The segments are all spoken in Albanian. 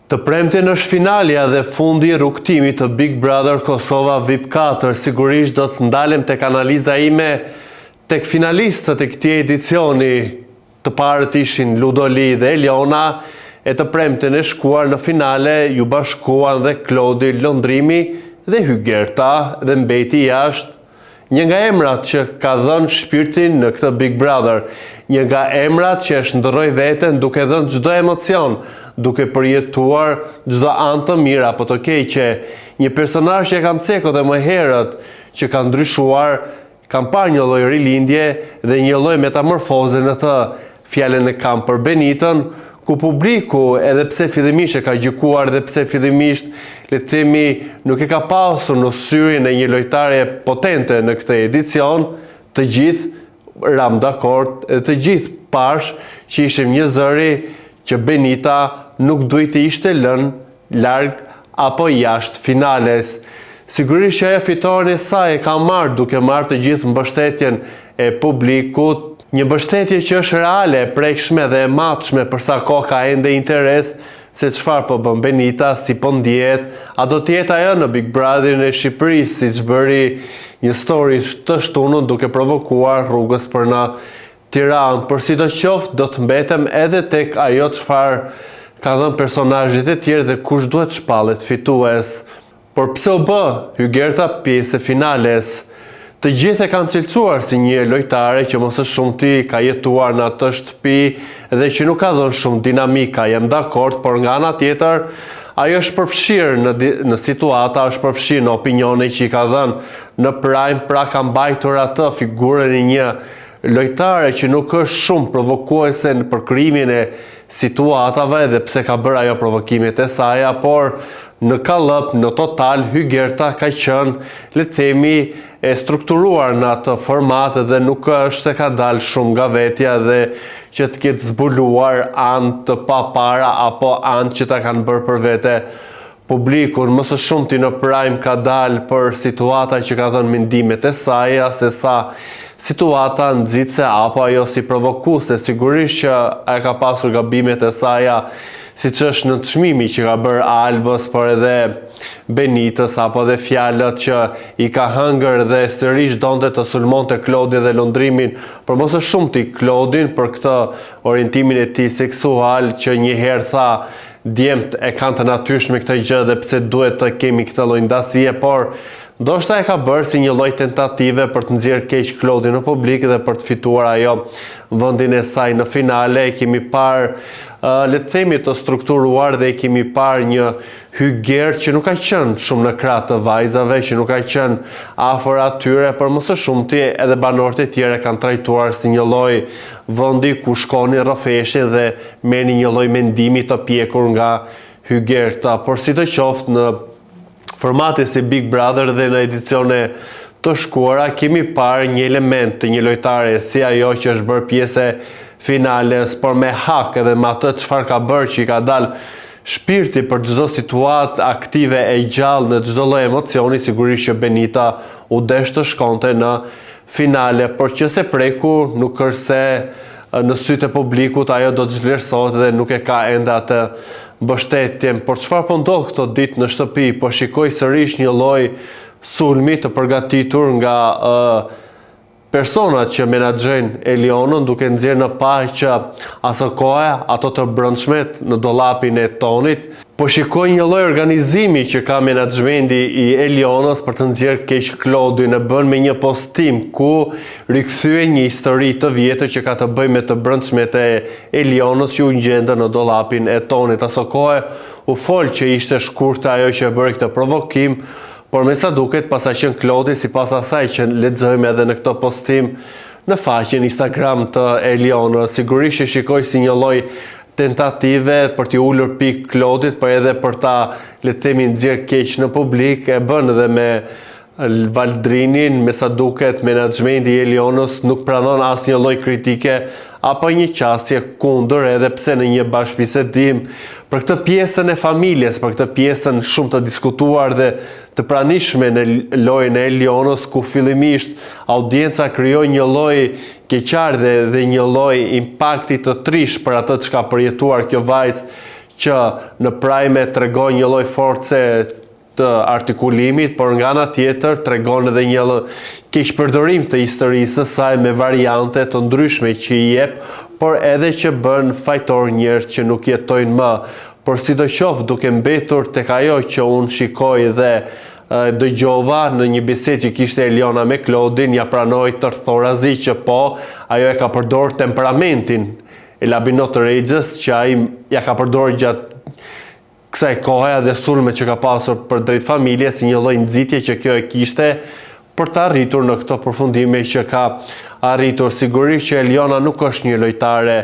Të premten është finalja dhe fundi i rrugtimit të Big Brother Kosova VIP 4. Sigurisht do të ndalem tek analiza ime tek finalistët e këtij edicioni. Të parët ishin Ludoli dhe Eliona, e të premten e shkuar në finale ju bashkuan dhe Klodi Londrimi dhe Hygerta dhe mbeti jashtë. Një nga emrat që ka dhënë shpirtin në këtë Big Brother, një nga emrat që e shndërroi veten duke dhënë çdo emocion, duke përjetuar çdo anë të mirë apo të keqe, një personazh që e kam cekë dhe më herët, që ka ndryshuar, kam parë një lloj rilindje dhe një lloj metamorfoze në të. Fjalën e kam për Benitën, ku publiku, edhe pse fillimisht e ka gjykuar dhe pse fillimisht le të themi nuk e ka pasur në syrin e një lojtare potente në këtë edicion, të gjithë ram dakord, të gjithë pash që ishim një zëri që Benita nuk duhet të ishte lënë larg apo jashtë finales. Sigurisht që ajo fitoren e saj e ka marrë duke marrë të gjithë mbështetjen e publikut, një mbështetje që është reale, prekshme dhe e matshme për sa kohë ka ende interes se çfarë po bën Benita, si po ndjehet, a do të jetë ajo në Big Brotherin e Shqipërisë, siç bëri një story të shtunën duke provokuar rrugës për në Tiranë. Por sidoqoftë do të mbetem edhe tek ajo çfarë ka dhënë personazhet e tjerë dhe kush duhet shpallet fitues. Por pse u bë Hygerta pjesë e finales? Të gjithë e kanë cilësuar si një lojtare që më së shumti ka jetuar në atë shtëpi dhe që nuk ka dhënë shumë dinamika, jam dakord, por nga ana tjetër ajo është përfshirë në situata, është përfshirë në opinione që i ka dhënë në prime, pra ka mbajtur atë figurën e një lojtare që nuk është shumë provokuese për krimin e situatave dhe pse ka bërë ajo provokimet e saj, por në kallëp, në total, Hygerta ka qenë, le të themi, e strukturuar në atë format dhe nuk është se ka dalë shumë nga vetja dhe që të ketë zbuluar anë të papara apo anë që ta kanë bërë për vete publikun. Më së shumti në prime ka dalë për situata që ka dhënë mendimet e saj, se sa situata nxitse apo ajo si provokuese. Sigurisht që ai ka pasur gabimet e saj, siç është në çmimi që ka bërë Albës, por edhe Benitës, apo dhe fjalët që i ka hëngër dhe sërish donte të sulmonte Klodi dhe Londrimin, por më së shumti Klodin për këtë orientimin e tij seksual që një herë tha djemt e kanë të natyrshme këtë gjë dhe pse duhet të kemi këtë lloj ndasie, por ndoshta e ka bërë si një lloj tentative për të nxjerrë keq Klodin në publik dhe për të fituar ajo vendin e saj në finale. Kemi parë le të themi të strukturuar dhe kemi parë një Hyger që nuk ka qenë shumë në krah të vajzave, që nuk ka qenë afër atyre, por më së shumti edhe banorët e tjerë kanë trajtuar si një lloj vendi ku shkonin rrëfeshe dhe merrni një lloj mendimi të pjekur nga Hygerta. Por sidoqoftë në formate si Big Brother dhe në edicione të shkuara kemi parë një element të një lojtare si ajo që është bërë pjesë finales, por me hak edhe me atë çfarë ka bërë që i ka dalë shpirti për çdo situatë aktive e gjallë në çdo lloj emocioni. Sigurisht që Benita u desh të shkonte në finale, por që se preku nuk është se në sytë e publikut ajo do të zhvlerësohet dhe nuk e ka ende atë mbështetjen. Por çfarë po ndodh këto ditë në shtëpi? Po shikoj sërish një lloj sulmi të përgatitur nga personat që menaxhojnë Elionën, duke nxjerrë në parë që asë kohë ato të brendshmet në dollapin e Tonit. Po shikoj një lloj organizimi që ka menaxhmenti i Elionës për të nxjerrë keq Klodin, e bën me një postim ku rikthye një histori të vjetër që ka të bëjë me të brendshmet e Elionës që u gjendën në dollapin e Tonit. Asë kohë u fol që ishte shkurtë ajo që bëri këtë provokim, por me sa duket pas qenë Klodi, sipas asaj që lexojmë edhe në këtë postim në faqen Instagram të Elionës. Sigurisht që shikoj si një lloj tentative për t'i ulur pikë Klodit, por edhe për ta, le të themi, nxjerrë keq në publik. E bën edhe me Valdrinin, me sa duket menaxhmenti i Elionës nuk pranon asnjë lloj kritike apo një qasje kundër, edhe pse në një bashkëbisedim për këtë pjesën e familjes, për këtë pjesën shumë të diskutuar dhe të pranishme në lojën e Elionës, ku fillimisht audienca krijoi një lloj keqardhje dhe një lloj impakti të trish për atë çka përjetuar kjo vajzë që në prajme tregon një lloj force të artikulimit, por nga ana tjetër tregon edhe një keqpërdorim të historisë së saj me variante të ndryshme që i jep, por edhe që bën fajtor njerëz që nuk jetojnë më. Por sidoqoftë duke mbetur tek ajo që unë shikoj dhe dëgjova në një bisedë që kishte Eliona me Klodin, ja pranoi tërthorazi që po, ajo e ka përdorur temperamentin e Labinot Regjës, që ai ja ka përdorur gjatë kësaj kohe dhe sulme që ka pasur për drejt familje, si një lloj nxitje që kjo e kishte për të arritur në këto përfundime që ka arritur. Sigurisht që Eliona nuk është një lojtare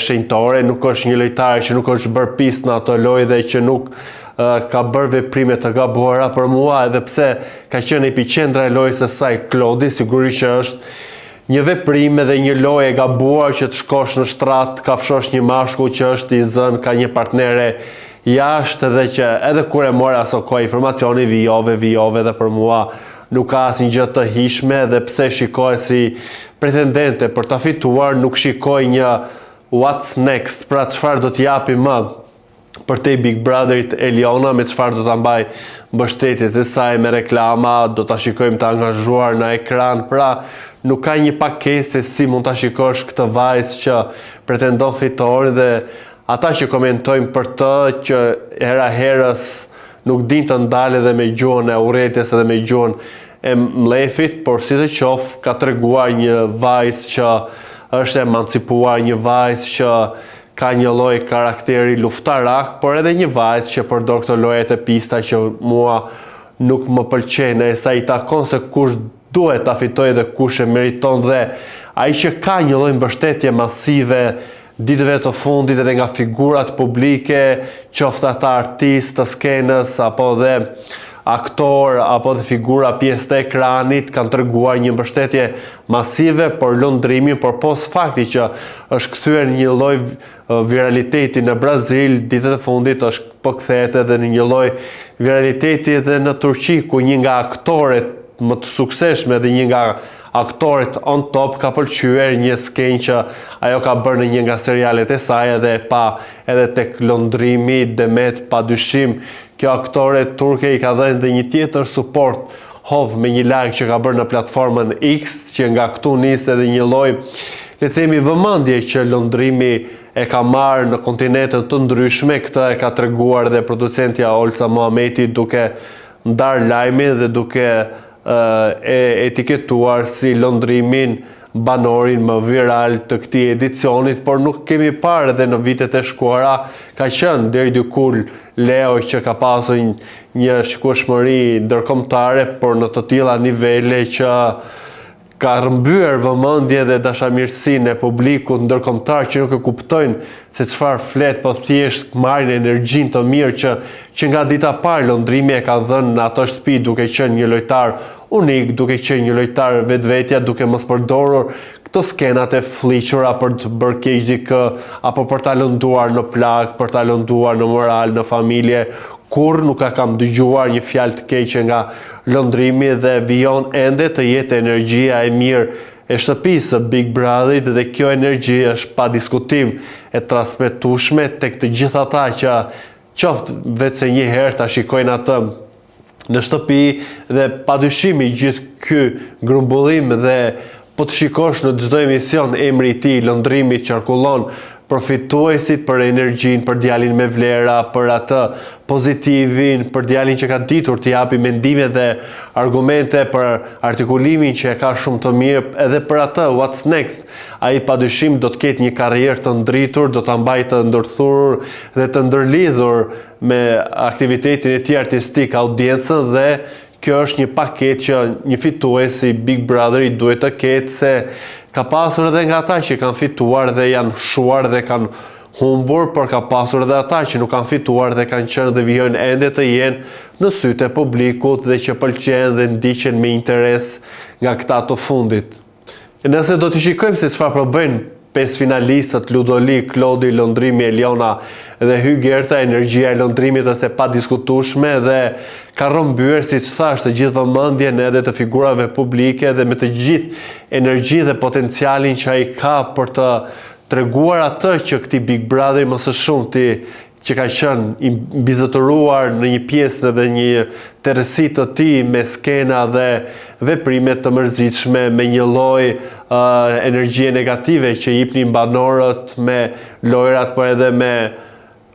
shenjtore, nuk është një lojtare që nuk është bërë pis në ato lojë dhe që nuk ka bërë veprime të gabuara. Për mua, edhe pse ka qenë epiqendra e lojës së saj Klodi, sigurisht që është një veprim dhe një lojë e gabuar që të shkosh në shtrat, ka fshosh një mashkull që është i zënë, ka një partnere jashtë, dhe që edhe kur e mora aso kohë informacioni vijove dhe për mua nuk ka asnjë gjë të hishme, dhe pse shikoj si pretendente për ta fituar, nuk shikoj një what's next, pra çfarë do t'japi më për te Big Brotherit Eliona, me çfarë do ta mbaj mbështetjet e saj me reklama, do ta shikojmë të angazhuar në ekran, pra nuk ka një pakesë si mund ta shikosh këtë vajzë që pretendon fitore, dhe ata që komentojnë për të që hera herës nuk din të ndale dhe me gjuhën e urrëties dhe me gjuhën e mlefit, por si të qoftë ka treguar një vajzë që është emancipuar, një vajzë që ka një lloj karakteri luftarak, por edhe një vajzë që përdor këto llojet e pista që mua nuk më pëlqejnë, e sa i takon se kush duhet ta fitojë dhe kush e meriton, dhe ai që ka një lloj mbështetje masive ditëve të fundit edhe nga figurat publike, qoftë ata artistë të skenës apo dhe aktor apo dhe figura pjesë të ekranit, kanë treguar një mbështetje masive për lundrimin, por pos fakti që është kthyer një lloj viraliteti në Brazil, ditët e fundit është po kthehet edhe në një lloj viraliteti edhe në Turqi, ku një nga aktoret më të suksesshme dhe një nga aktoret on top ka pëlqyer një skenjë që ajo ka bërë në një nga serialet e saj, edhe pa edhe tek lëndrimi Demet, padyshim kjo aktore turke i ka dhënë dhe një tjetër suport hov me një like që ka bërë në platformën X, që nga këtu nis edhe një lloj, le të themi, vëmendje që lëndrimi e ka marrë në kontinente të ndryshme. Këtë e ka treguar dhe producentja Olca Muhameti duke ndar lajmin dhe duke e etiketuar si lëndrimin banorin më viral të këtij edicionit, por nuk kemi parë edhe në vitet e shkuara. Ka qenë deri diku Leo që ka pasur një shikueshmëri ndërkombëtare, por në të tilla nivele që ka rrëmbyer vëmendje dhe dashamirësinë e publikut ndërkombëtar që nuk e kuptojnë se çfarë flet, po thjesht marrin energjinë të mirë që nga dita e parë lëndrimi e ka dhënë në ato shtëpi, duke qenë një lojtar unik, duke qenë një lojtar vetvetja, duke mos përdorur këto skenat e fliqura për të bërë keq dikë apo për ta lënduar në plagë, për ta lënduar në moral, në familje. Kur nuk ka kam dëgjuar një fjalë të keqe nga lëndrimi, dhe vijon ende të jetë energjia e mirë e shtëpisë Big Brotherit, dhe kjo energji është pa diskutim e transmetueshme tek të gjithë ata që qoftë vetëse një herë ta shikojnë atë në shtëpi, dhe padyshim gjithë ky grumbullim dhe po të shikosh në çdo emision emri i tij, lëndrimi, qarkullon për fituesit, për energjinë, për djalin me vlera, për atë pozitivin, për djalin që ka ditur të japi mendime dhe argumente, për artikulimin që e ka shumë të mirë, edhe për atë what's next. Ai padyshim do të ketë një karrierë të ndritur, do ta mbajë të ndërthurur dhe të ndërlidhur me aktivitetin e tij artistik audiencën, dhe kjo është një paketë që një fitues si Big Brotheri duhet të ketë, se ka pasur edhe nga ata që kanë fituar dhe janë shuar dhe kanë humbur, por ka pasur edhe ata që nuk kanë fituar dhe kanë qenë dhe vijojnë ende të jenë në sytë e publikut dhe që pëlqejnë dhe ndiqen me interes nga këta të fundit. Nëse do të shikojmë se çfarë po bëjnë 5 finalistët, Ludoli, Klodi, lëndrimi, Eliona dhe Hygerta, energjia e lëndrimit është e padiskutueshme dhe ka rrëmbyer, siç thash, të gjithë vëmendjen edhe të figurave publike, dhe me të gjithë energji dhe potencialin që ai ka për të treguar atë që këtij Big Brother më së shumti që ka qenë i mbizotëruar në një pjesë dhe një tërësi të tij me skena dhe veprime të mërzitshme, me një lloj energjie negative që i jepnin banorët me lojrat, por edhe me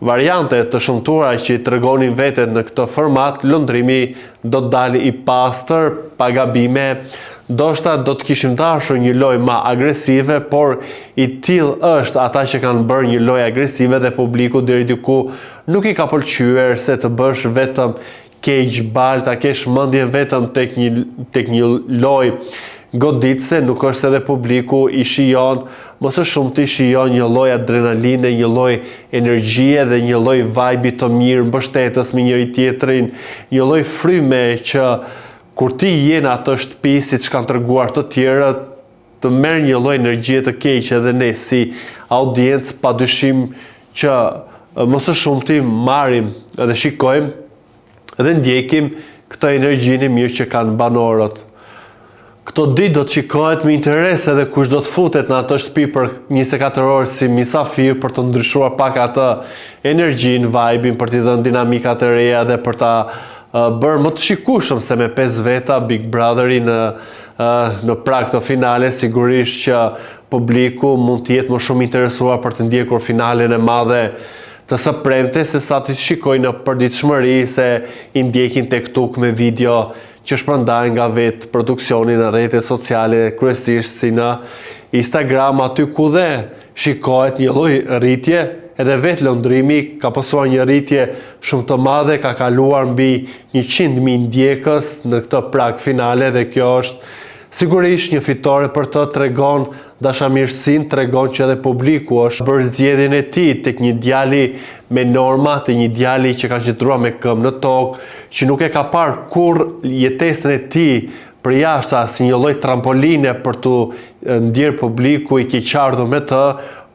variante të shumtuara që i tregonin vetet në këtë format. Lundrimi do të dalë i pastër, pa gabime. Ndoshta do të kishim dashur një lojë më agresive, por i tillë është ata që kanë bërë një lojë agresive dhe publiku deri diku nuk i ka pëlqyer se të bësh vetëm keq bal, ta kesh mendjen vetëm tek një lojë goditse, nuk është edhe publiku i shijon, më së shumti shijon një lloj adrenaline, një lloj energjie dhe një lloj vibe të mirë, mbështetës me njëri tjetrin, një lloj fryme që kur ti je në atë shtëpi, siç kanë treguar të tjerët, të merr një lloj energjie të keqe dhe ne si audiencë padyshim që më së shumti marrim edhe shikojmë dhe ndjekim këtë energjinë e mirë që kanë banorët. Këto ditë do të shikohet me interes edhe kush do të futet në atë shtëpi për 24 orë si misafir për të ndryshuar pak atë energjinë, vibe-in, për t'i dhënë dinamikat e reja dhe për ta bërë më të shikueshëm se me 5 veta Big Brotheri në prag të finale, sigurisht që publiku mund të jetë më shumë interesuar për të ndjekur finalen e madhe të së premte se sa të shikojnë në përditshmëri se i ndjekin tek tuk me video që shpërndajnë nga vetë produksioni në rrjetet sociale, kryesisht si në Instagram, aty ku dhe shikohet një lloj rritje. Edhe vetë lëndrimi ka pasur një rritje shumë të madhe, ka kaluar mbi 100.000 ndjekës në këtë prag finale dhe kjo është sigurisht një fitore për të, tregon dashamirësinë, tregon që edhe publiku është bërë zgjedhjen e tij tek një djali me norma, tek një djali që ka qëndruar me këmbë në tokë, që nuk e ka parë kurrë jetesën e tij për jashtë si një lloj trampoline për tu ndjer publiku i keqardhur me të,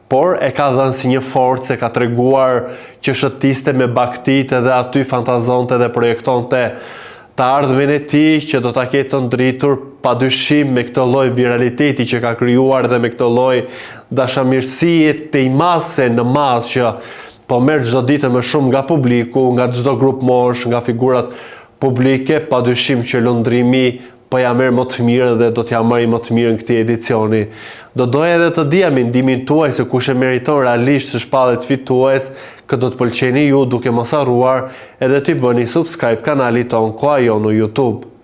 por e ka dhënë si një forcë, ka treguar që shëtiste me baktitë dhe aty fantazonte dhe projektonte të ardhmen e tij që do ta ketë të ndritur padyshim me këtë lloj viraliteti që ka krijuar dhe me këtë lloj dashamirësie të imase në mas që po merr çdo ditë më shumë nga publiku, nga çdo grup mosh, nga figurat publike, padyshim që lundrimi po ja merr më të mirë dhe do t'ja marrë më të mirë në këtë edicioni. Do doja edhe të dija mendimin tuaj se kush e meriton realisht të shpallet fitues, këtë do të pëlqeni ju duke mos harruar edhe t'i bëni subscribe kanalit ton Koha Jon në YouTube.